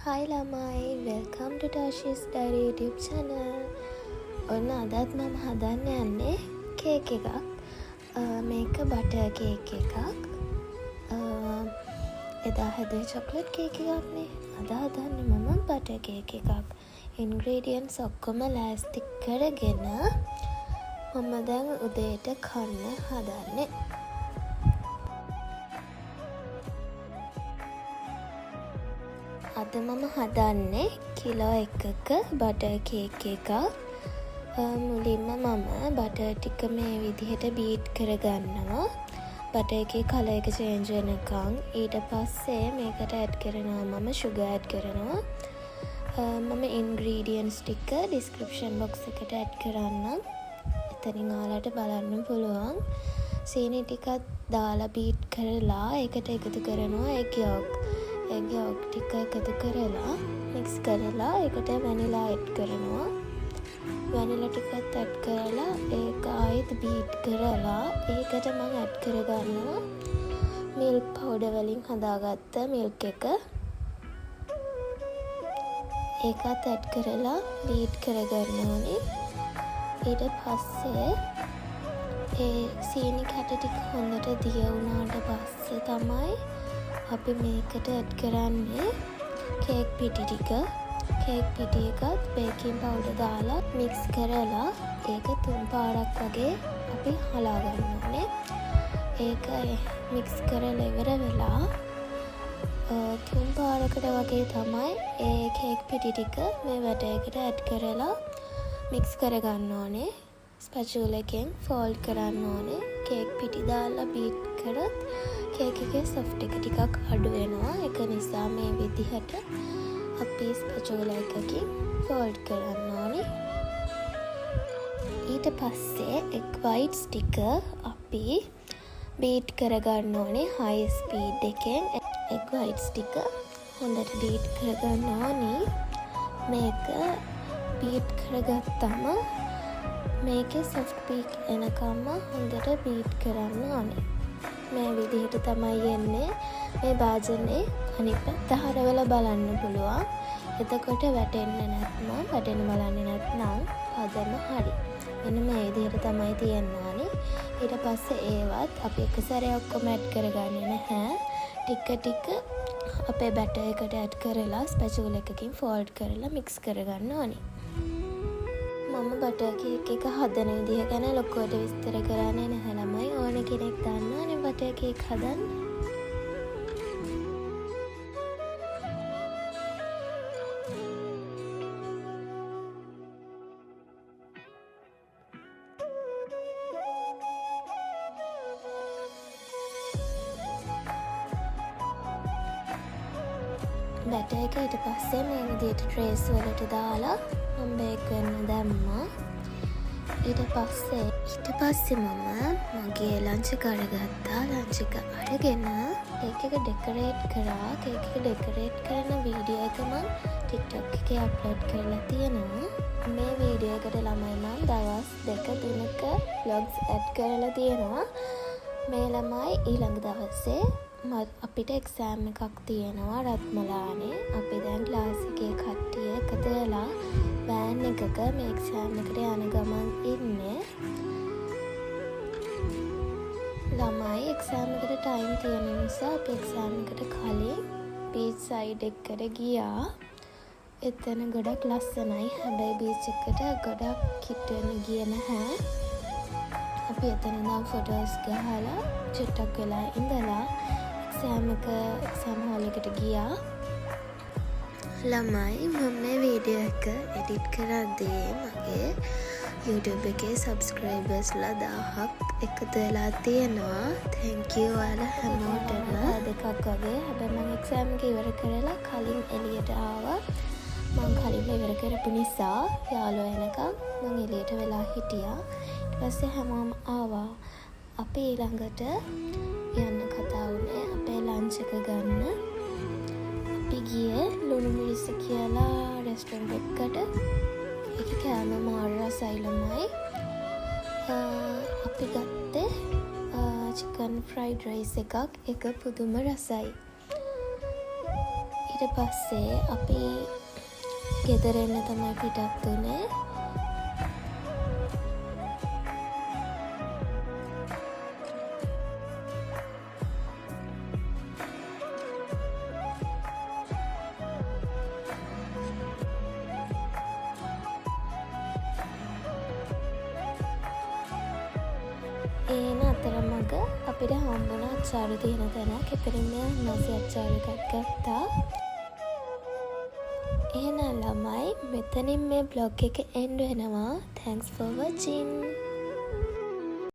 Hi ළමයි, welcome to Tashi's Diary YouTube channel. ඔන්න අදත් මම හදන්න යන්නේ කේක් එකක්. මේක බටර් කේක් එකක්. එදා හැදුවේ චොක්ලට් කේක් එකක් නේ. අද හදන්නේ මම බටර් කේක් එකක්. ingredients ඔක්කොම ලෑස්ති කරගෙන මම දැන් උදේට කන්න හදන්නේ. අද මම හදන්නේ කිලෝ එකක බටර් කේක් එකක්. මුලින්ම මම බටර් ටික මේ විදිහට බීට් කරගන්නවා. බටර් එකේ කලර් එක චේන්ජ් වෙනකන්. ඊට පස්සේ මේකට ඇඩ් කරනවා මම sugar ඇඩ් කරනවා. මම ingredients ටික description box එකට ඇඩ් කරන්නම්. එතනින් ඔයාලට බලන්න පුළුවන්. සීනි ටිකක් දාලා බීට් කරලා ඒකට එකතු කරනවා egg yolk. egg yolk ටික එකතු කරලා mix කරලා ඒකට vanilla ඇඩ් කරනවා. vanilla ටිකත් ඇඩ් කරලා ඒක ආයෙත් බීට් කරලා ඒකට මම ඇඩ් කරගන්නවා milk powder වලින් හදාගත්ත milk එක. ඒකත් ඇඩ් කරලා බීට් කරගන්න ඕනේ. ඊට පස්සේ ඒ සීනි කැට ටික හොඳට දිය වුණාට පස්සේ තමයි අපි මේකට ඇඩ් කරන්නේ කේක් පිටි ටික. කේක් පිටි එකත් බේකින් පවුඩර් දාලා මික්ස් කරලා ඒක 3 පාරක් වගේ අපි හලා ගන්න ඕනේ. ඒක මික්ස් කරලා ඉවර වෙලා 3 පාරකට වගේ තමයි ඒ කේක් පිටි ටික මේ වැටයකට ඇඩ් කරලා මික්ස් කරගන්න ඕනේ. ස්පැචුලා එකෙන් ෆෝල්ඩ් කරන්න ඕනේ. කේක් පිටි දාලා බීට් කරත් කේක් එකේ සොෆ්ට් එක ටිකක් අඩු වෙනවා. ඒක නිසා මේ විදිහට අපි ස්පැචුලා එකකින් ෆෝල්ඩ් කරන්න ඕනේ. ඊට පස්සේ egg whites ටික අපි බීට් කරගන්න ඕනේ high speed එකෙන්. egg whites ටික හොඳට බීට් කරගන්න ඕනේ. මේක බීට් කරගත්තම මේකේ soft peak එනකම්ම හොඳට බීට් කරන්න ඕනේ. මේ විදිහට තමයි එන්නේ. මේ භාජනේ අනිත් පැත්ත හරවලා බලන්න පුළුවන්. එතකොට වැටෙන්නේ නැත්නම් වැටෙන්න බලන්නේ නැත්නම් පදම හරි. මෙන්න මේ විදිහට තමයි තියෙන්නේ. ඊට පස්සේ ඒවත් අපි එක සැරේ ඔක්කොම ඇඩ් කරගන්නේ නැහැ. ටික ටික අපේ බැටර් එකට ඇඩ් කරලා ස්පැචුලා එකකින් ෆෝල්ඩ් කරලා මික්ස් කරගන්න ඕනේ. මම බටර් කේක් එක හදන විදිහ ගැන ලොකුවට විස්තර කරන්නේ නැහැ ළමයි. ඕන කෙනෙක් දන්නවනේ බටර් කේක් හදන්න. බැටර් එක ඊට පස්සේ මේ විදිහට ට්‍රේස් වලට දාලා මම බේක් වෙන්න දැම්මා. ඊට පස්සේ මම මගේ ලන්ච් එක අරගත්තා. ලන්ච් එක අරගෙන කේක් එක ඩෙකොරේට් කරා. කේක් එක ඩෙකොරේට් කරන වීඩියෝ එක මම TikTok එකේ අප්ලෝඩ් කරලා තියෙනවා. මේ වීඩියෝ එකට ළමයි මම දවස් 2-3ක vlogs ඇඩ් කරලා තියෙනවා. මේ ළමයි ඊළඟ දවසේ අපිට එක්සෑම් එකක් තියෙනවා රත්මලානේ. අපි දැන් ක්ලාස් එකේ කට්ටිය එකතු වෙලා වෑන් එකක මේ එක්සෑම් එකට යන ගමන් ඉන්නේ. ළමයි එක්සෑම් එකට ටයිම් තියෙන නිසා අපි එක්සෑම් එකට කලින් බීච් සයිඩ් එකට ගියා. එතන ගොඩක් ලස්සනයි. හැබැයි බීච් එකට ගොඩක් කිට් වෙන්න ගියේ නැහැ. අපි එතන ඉඳන් ෆොටෝස් ගහලා චුට්ටක් වෙලා ඉඳලා එක්සෑම් හෝල් එකට ගියා. ළමයි මම මේ වීඩියෝ එක එඩිට් කරද්දී මගේ YouTube එකේ සබ්ස්ක්‍රයිබර්ස්ලා 1000ක් එකතු වෙලා තියෙනවා. thank you ඔයාලා හැමෝටම. දෙකක් වගේ. හැබැයි මම එක්සෑම් එක ඉවර කරලා කලින් එළියට ආවා. මම කලින් ඉවර කරපු නිසා යාළුවා එනකම් මම එළියට වෙලා හිටියා. ඊට පස්සේ හැමෝම ආවා. අපි ඊළඟට යන්න කතා වුණේ අපේ ලන්ච් එක ගන්න. අපි ගියේ ලුණු මිරිස කියලා රෙස්ටොරන්ට් එකකට. ඒක කෑම මාර රසයි ළමයි. අපි ගත්තේ chicken fried rice එකක්. ඒක පුදුම රසයි. ඊට පස්සේ අපි ගෙදර එන්න තමයි පිටත් වුණේ. ඒන අතරමඟ අපිට හම්බුණ අච්චාරු තියෙන තැනක්. එතනින් අන්නාසි අච්චාරු එකක් ගත්තා. එහෙනම් ළමයි මෙතනින් මේ බ්ලොග් එක එන්ඩ් වෙනවා. Thanks for watching.